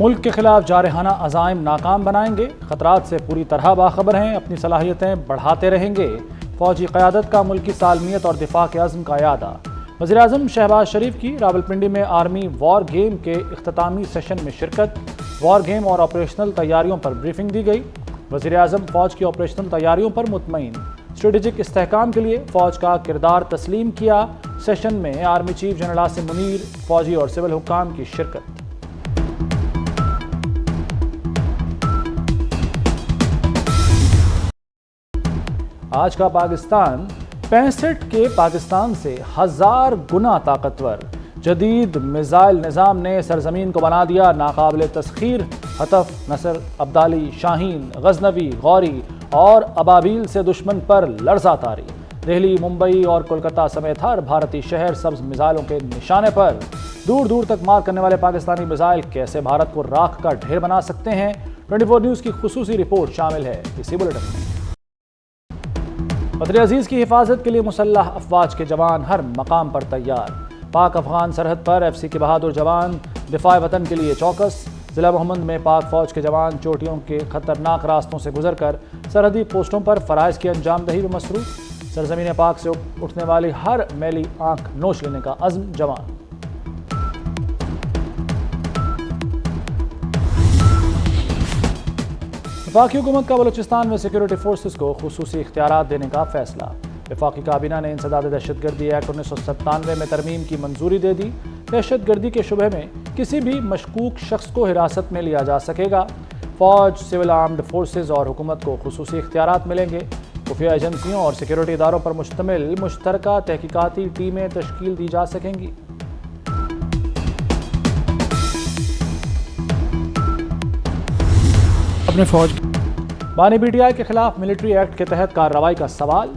ملک کے خلاف جارحانہ عزائم ناکام بنائیں گے، خطرات سے پوری طرح باخبر ہیں، اپنی صلاحیتیں بڑھاتے رہیں گے۔ فوجی قیادت کا ملکی سالمیت اور دفاع کے عزم کا اعادہ۔ وزیراعظم شہباز شریف کی راولپنڈی میں آرمی وار گیم کے اختتامی سیشن میں شرکت۔ وار گیم اور آپریشنل تیاریوں پر بریفنگ دی گئی۔ وزیراعظم فوج کی آپریشنل تیاریوں پر مطمئن، اسٹریٹجک استحکام کے لیے فوج کا کردار تسلیم کیا۔ سیشن میں army chief general Asim Munir, فوجی اور سول حکام کی شرکت۔ آج کا پاکستان 65 کے پاکستان سے 1000 گنا طاقتور۔ جدید میزائل نظام نے سرزمین کو بنا دیا ناقابل تسخیر۔ حطف، نصر، ابدالی، شاہین، غزنوی، غوری اور ابابیل سے دشمن پر لرزہ طاری۔ دہلی، ممبئی اور کولکتہ سمیت ہر بھارتی شہر سبز میزائلوں کے نشانے پر۔ دور دور تک مار کرنے والے پاکستانی میزائل کیسے بھارت کو راکھ کا ڈھیر بنا سکتے ہیں؟ 24 نیوز کی خصوصی رپورٹ شامل ہے اسی بلیٹن میں۔ وطن عزیز کی حفاظت کے لیے مسلح افواج کے جوان ہر مقام پر تیار۔ پاک افغان سرحد پر ایف سی کے بہادر جوان دفاع وطن کے لیے چوکس۔ ضلع محمد میں پاک فوج کے جوان چوٹیوں کے خطرناک راستوں سے گزر کر سرحدی پوسٹوں پر فرائض کی انجام دہی میں مصروف۔ سرزمین پاک سے اٹھنے والی ہر میلی آنکھ نوچ لینے کا عزم جوان۔ وفاقی حکومت کا بلوچستان میں سیکورٹی فورسز کو خصوصی اختیارات دینے کا فیصلہ۔ وفاقی کابینہ نے انسداد دہشت گردی ایکٹ 1997 میں ترمیم کی منظوری دے دی۔ دہشت گردی کے شبہ میں کسی بھی مشکوک شخص کو حراست میں لیا جا سکے گا۔ فوج، سول آرمڈ فورسز اور حکومت کو خصوصی اختیارات ملیں گے۔ خفیہ ایجنسیوں اور سیکورٹی اداروں پر مشتمل مشترکہ تحقیقاتی ٹیمیں تشکیل دی جا سکیں گی۔ اپنے فوج بانی پی ٹی آئی کے خلاف ملٹری ایکٹ کے تحت کارروائی کا سوال۔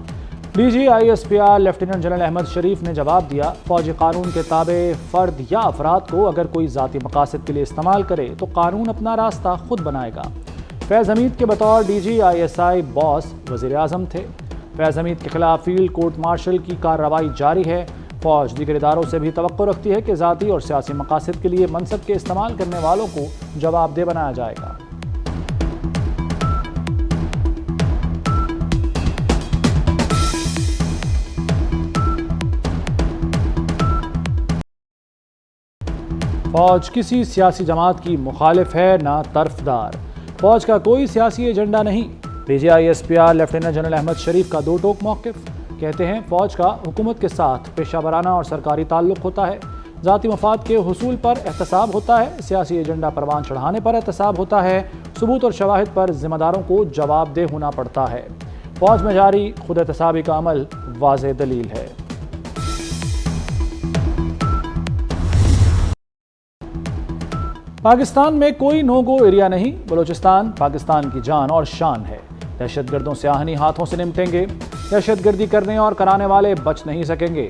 D G I S P R lieutenant general Ahmed Sharif نے جواب دیا، فوجی قانون کے تابع فرد یا افراد کو اگر کوئی ذاتی مقاصد کے لیے استعمال کرے تو قانون اپنا راستہ خود بنائے گا۔ فیض حمید کے بطور D G I S I باس وزیر اعظم تھے۔ فیض حمید کے خلاف فیلڈ کورٹ مارشل کی کارروائی جاری ہے۔ فوج دیگر اداروں سے بھی توقع رکھتی ہے کہ ذاتی اور سیاسی مقاصد کے لیے منصب کے استعمال کرنے والوں کو جواب دہ بنایا جائے گا۔ فوج کسی سیاسی جماعت کی مخالف ہے نہ طرفدار۔ فوج کا کوئی سیاسی ایجنڈا نہیں۔ D G I S P R lieutenant general Ahmed Sharif کا دو ٹوک موقف۔ کہتے ہیں فوج کا حکومت کے ساتھ پیشہ ورانہ اور سرکاری تعلق ہوتا ہے، ذاتی مفاد کے حصول پر احتساب ہوتا ہے، سیاسی ایجنڈا پروان چڑھانے پر احتساب ہوتا ہے، ثبوت اور شواہد پر ذمہ داروں کو جواب دہ ہونا پڑتا ہے۔ فوج میں جاری خود احتسابی کا عمل واضح دلیل ہے۔ پاکستان میں کوئی نو گو ایریا نہیں، بلوچستان پاکستان کی جان اور شان ہے۔ دہشت گردوں سے آہنی ہاتھوں سے نمٹیں گے، دہشت گردی کرنے اور کرانے والے بچ نہیں سکیں گے۔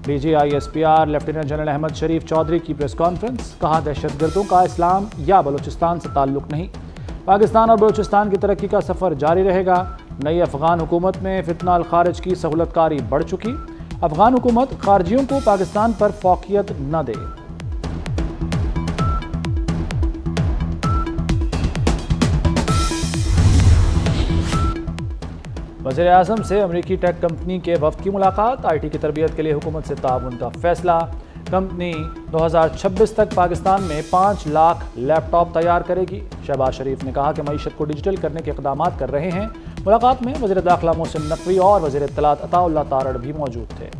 D G I S P R lieutenant general Ahmed Sharif Chaudhry کی پریس کانفرنس۔ کہا دہشت گردوں کا اسلام یا بلوچستان سے تعلق نہیں، پاکستان اور بلوچستان کی ترقی کا سفر جاری رہے گا۔ نئی افغان حکومت میں فتنہ الخارج کی سہولت کاری بڑھ چکی، افغان حکومت خارجیوں کو پاکستان پر فوقیت نہ دے۔ وزیر اعظم سے امریکی ٹیک کمپنی کے وفد کی ملاقات۔ آئی ٹی کی تربیت کے لیے حکومت سے تعاون کا فیصلہ۔ کمپنی 2026 تک پاکستان میں 5 لاکھ لیپ ٹاپ تیار کرے گی۔ شہباز شریف نے کہا کہ معیشت کو ڈیجیٹل کرنے کے اقدامات کر رہے ہیں۔ ملاقات میں وزیر داخلہ محسن نقوی اور وزیر اطلاعات عطا اللہ تارڑ بھی موجود تھے۔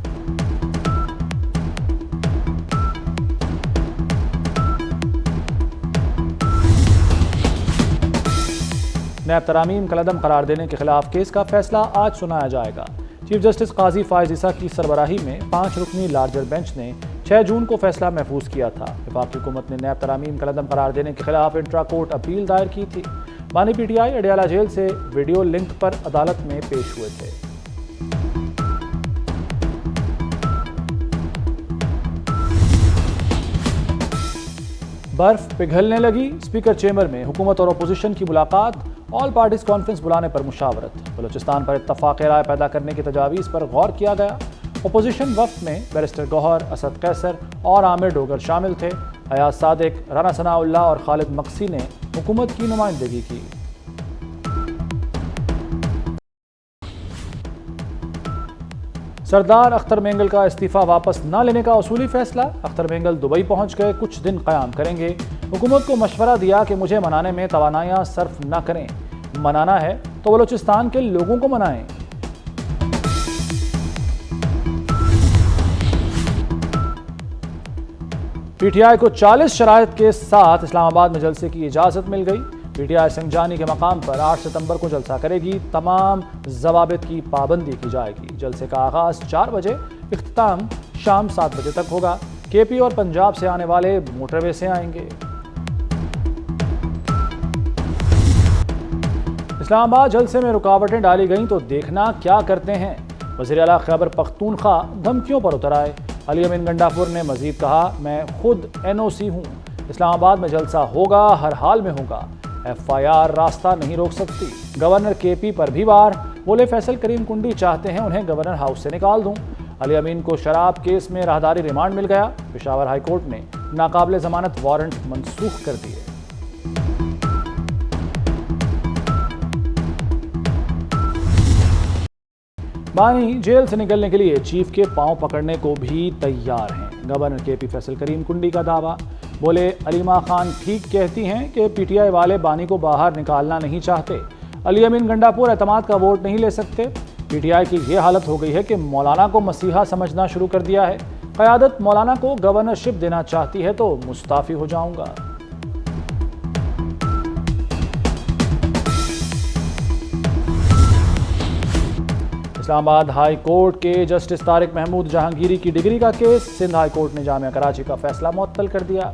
نیب ترامیم کالعدم قرار دینے کے خلاف کیس کا فیصلہ آج سنایا جائے گا۔ چیف جسٹس قاضی فائز عیسیٰ کی سربراہی میں 5 رکنی لارجر بینچ نے 6 جون کو فیصلہ محفوظ کیا تھا۔ وفاقی حکومت نے نیب ترامیم کالعدم قرار دینے کے خلاف انٹرا کورٹ اپیل دائر کی تھی۔ بانی پی ٹی آئی اڈیالہ جیل سے ویڈیو لنک پر عدالت میں پیش ہوئے تھے۔ برف پگھلنے لگی، اسپیکر چیمبر میں حکومت اور اپوزیشن کی ملاقات، آل پارٹیز کانفرنس بلانے پر مشاورت، بلوچستان پر اتفاق رائے پیدا کرنے کی تجاویز پر غور کیا گیا۔ اپوزیشن وفد میں بیرسٹر گوہر، اسد قیصر اور عامر ڈوگر شامل تھے۔ حیات صادق، رانا ثناء اللہ اور خالد مقسی نے حکومت کی نمائندگی کی۔ سردار اختر مینگل کا استعفیٰ واپس نہ لینے کا اصولی فیصلہ۔ اختر مینگل دبئی پہنچ گئے، کچھ دن قیام کریں گے۔ حکومت کو مشورہ دیا کہ مجھے منانے میں توانائیاں صرف نہ کریں، منانا ہے تو بلوچستان کے لوگوں کو منائیں۔ پی ٹی آئی کو 40 شرائط کے ساتھ اسلام آباد میں جلسے کی اجازت مل گئی۔ پی ٹی آئی سنگجانی کے مقام پر 8 ستمبر کو جلسہ کرے گی۔ تمام ضوابط کی پابندی کی جائے گی۔ جلسے کا آغاز 4 بجے، اختتام شام 7 بجے تک ہوگا۔ کے پی اور پنجاب سے آنے والے موٹر وے سے آئیں گے۔ اسلام آباد جلسے میں رکاوٹیں ڈالی گئیں تو دیکھنا کیا کرتے ہیں۔ وزیر اعلیٰ خیبر پختونخوا دھمکیوں پر اتر آئے۔ علی امین گنڈاپور نے مزید کہا، میں خود NOC ہوں، اسلام آباد میں جلسہ ہوگا، ہر حال میں ہوگا، FIR راستہ نہیں روک سکتی۔ گورنر KP پر بھی وار، بولے فیصل کریم کنڈی چاہتے ہیں انہیں گورنر ہاؤس سے نکال دوں۔ علی امین کو شراب کیس میں راہداری ریمانڈ مل گیا۔ پشاور ہائی کورٹ نے ناقابل ضمانت وارنٹ منسوخ کر دیے۔ بانی جیل سے نکلنے کے لیے چیف کے پاؤں پکڑنے کو بھی تیار ہیں۔ گورنر KP فیصل کریم کنڈی کا دعویٰ، بولے علیمہ خان ٹھیک کہتی ہیں کہ PTI والے بانی کو باہر نکالنا نہیں چاہتے۔ علی امین گنڈاپور اعتماد کا ووٹ نہیں لے سکتے۔ PTI کی یہ حالت ہو گئی ہے کہ مولانا کو مسیحا سمجھنا شروع کر دیا ہے۔ قیادت مولانا کو گورنرشپ دینا چاہتی ہے تو مستعفی ہو جاؤں گا۔ اسلام آباد ہائی کورٹ کے جسٹس طارق محمود جہانگیری کی ڈگری کا کیس، سندھ ہائی کورٹ نے جامعہ کراچی کا فیصلہ معطل کر دیا۔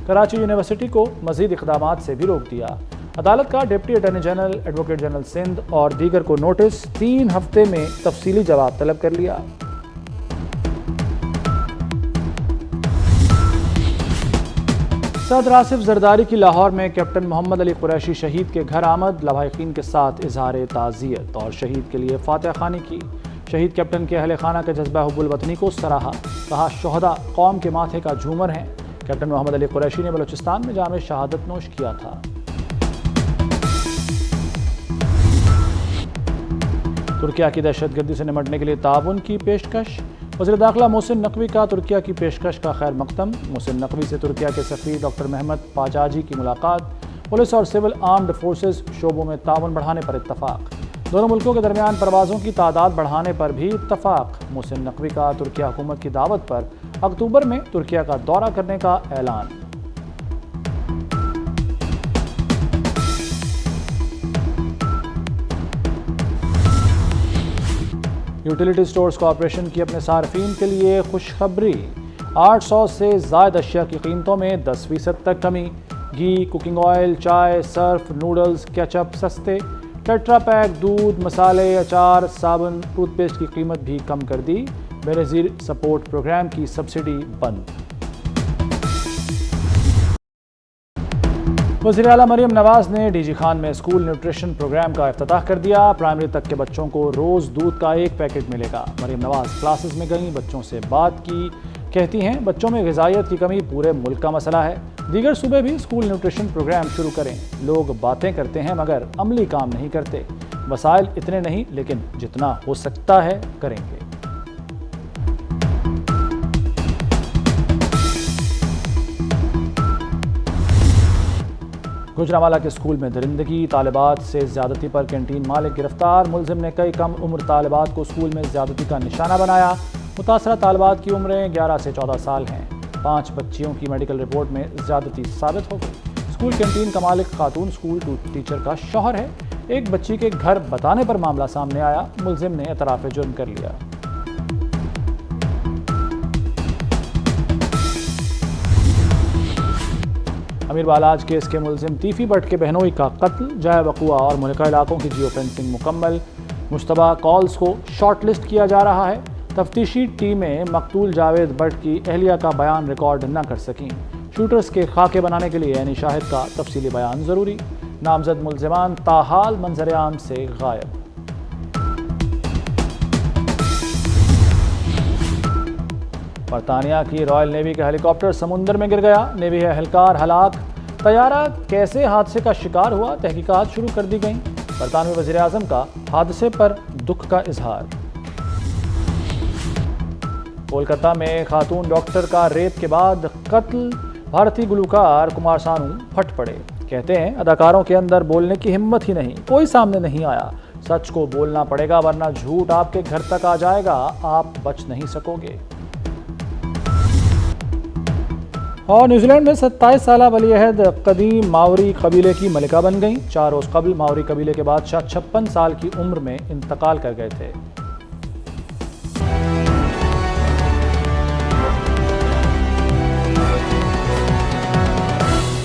کراچی یونیورسٹی کو مزید اقدامات سے بھی روک دیا۔ عدالت کا deputy attorney general, advocate general Sindh اور دیگر کو نوٹس، 3 ہفتے میں تفصیلی جواب طلب کر لیا۔ صدر آصف زرداری کی لاہور میں کیپٹن محمد علی قریشی شہید کے گھر آمد، لواحقین کے ساتھ اظہار تعزیت اور شہید کے لیے فاتحہ خوانی کی۔ شہید کیپٹن کے اہل خانہ کے جذبہ حب الوطنی کو سراہا، کہا شہداء قوم کے ماتھے کا جھومر ہیں۔ کیپٹن محمد علی قریشی نے بلوچستان میں جام شہادت نوش کیا تھا۔ ترکیہ کی دہشت گردی سے نمٹنے کے لیے تعاون کی پیشکش، وزیر داخلہ محسن نقوی کا ترکیہ کی پیشکش کا خیر مقدم۔ محسن نقوی سے ترکیہ کے سفیر ڈاکٹر محمد پاچاجی کی ملاقات، پولیس اور سول آرمڈ فورسز شعبوں میں تعاون بڑھانے پر اتفاق، دونوں ملکوں کے درمیان پروازوں کی تعداد بڑھانے پر بھی اتفاق۔ محسن نقوی کا ترکیہ حکومت کی دعوت پر اکتوبر میں ترکیہ کا دورہ کرنے کا اعلان۔ یوٹیلیٹی سٹورز کارپوریشن کی اپنے صارفین کے لیے خوشخبری، 800 سے زائد اشیاء کی قیمتوں میں 10% تک کمی۔ گھی، کوکنگ آئل، چائے، سرف، نوڈلز، کیچپ سستے۔ ٹیٹرا پیک دودھ، مسالے، اچار، صابن، ٹوتھ پیسٹ کی قیمت بھی کم کر دی۔ بینظیر سپورٹ پروگرام کی سبسڈی بند۔ وزیر اعلیٰ مریم نواز نے ڈی جی خان میں اسکول نیوٹریشن پروگرام کا افتتاح کر دیا۔ پرائمری تک کے بچوں کو روز دودھ کا 1 پیکٹ ملے گا۔ مریم نواز کلاسز میں گئیں، بچوں سے بات کی، کہتی ہیں بچوں میں غذائیت کی کمی پورے ملک کا مسئلہ ہے، دیگر صوبے بھی اسکول نیوٹریشن پروگرام شروع کریں۔ لوگ باتیں کرتے ہیں مگر عملی کام نہیں کرتے۔ وسائل اتنے نہیں لیکن جتنا ہو سکتا ہے کریں گے۔ گوجرانوالہ کے اسکول میں درندگی، طالبات سے زیادتی پر کینٹین مالک گرفتار۔ ملزم نے کئی کم عمر طالبات کو اسکول میں زیادتی کا نشانہ بنایا۔ متاثرہ طالبات کی عمریں 11 سے 14 سال ہیں۔ 5 بچیوں کی میڈیکل رپورٹ میں زیادتی ثابت ہو گئی۔ اسکول کینٹین کا مالک خاتون اسکول ٹیچر کا شوہر ہے۔ ایک بچی کے گھر بتانے پر معاملہ سامنے آیا، ملزم نے اعتراف جرم کر لیا۔ امیر بالاج کیس کے ملزم تیفی بٹ کے بہنوئی کا قتل، جائے وقوع اور ملکہ علاقوں کی جیو فینسنگ مکمل۔ مشتبہ کالز کو شارٹ لسٹ کیا جا رہا ہے۔ تفتیشی ٹیمیں مقتول جاوید بٹ کی اہلیہ کا بیان ریکارڈ نہ کر سکیں۔ شوٹرز کے خاکے بنانے کے لیے عینی شاہد کا تفصیلی بیان ضروری۔ نامزد ملزمان تاحال منظر عام سے غائب۔ برطانیہ کی رائل نیوی کا ہیلی کاپٹر سمندر میں گر گیا، نیوی اہلکار ہلاک، طیارہ کیسے حادثے کا شکار ہوا، تحقیقات شروع کر دی گئیں۔ برطانوی وزیر اعظم کا حادثے پر دکھ کا اظہار۔ کولکتہ میں خاتون ڈاکٹر کا ریپ کے بعد قتل، بھارتی گلوکار کمار سانو پھٹ پڑے، کہتے ہیں اداکاروں کے اندر بولنے کی ہمت ہی نہیں، کوئی سامنے نہیں آیا، سچ کو بولنا پڑے گا ورنہ جھوٹ آپ کے گھر تک آ جائے گا، آپ بچ نہیں سکو گے۔ اور نیوزی لینڈ میں 27 سالہ ولی عہد قدیم ماوری قبیلے کی ملکہ بن گئیں۔ 4 روز قبل ماوری قبیلے کے بادشاہ 56 سال کی عمر میں انتقال کر گئے تھے۔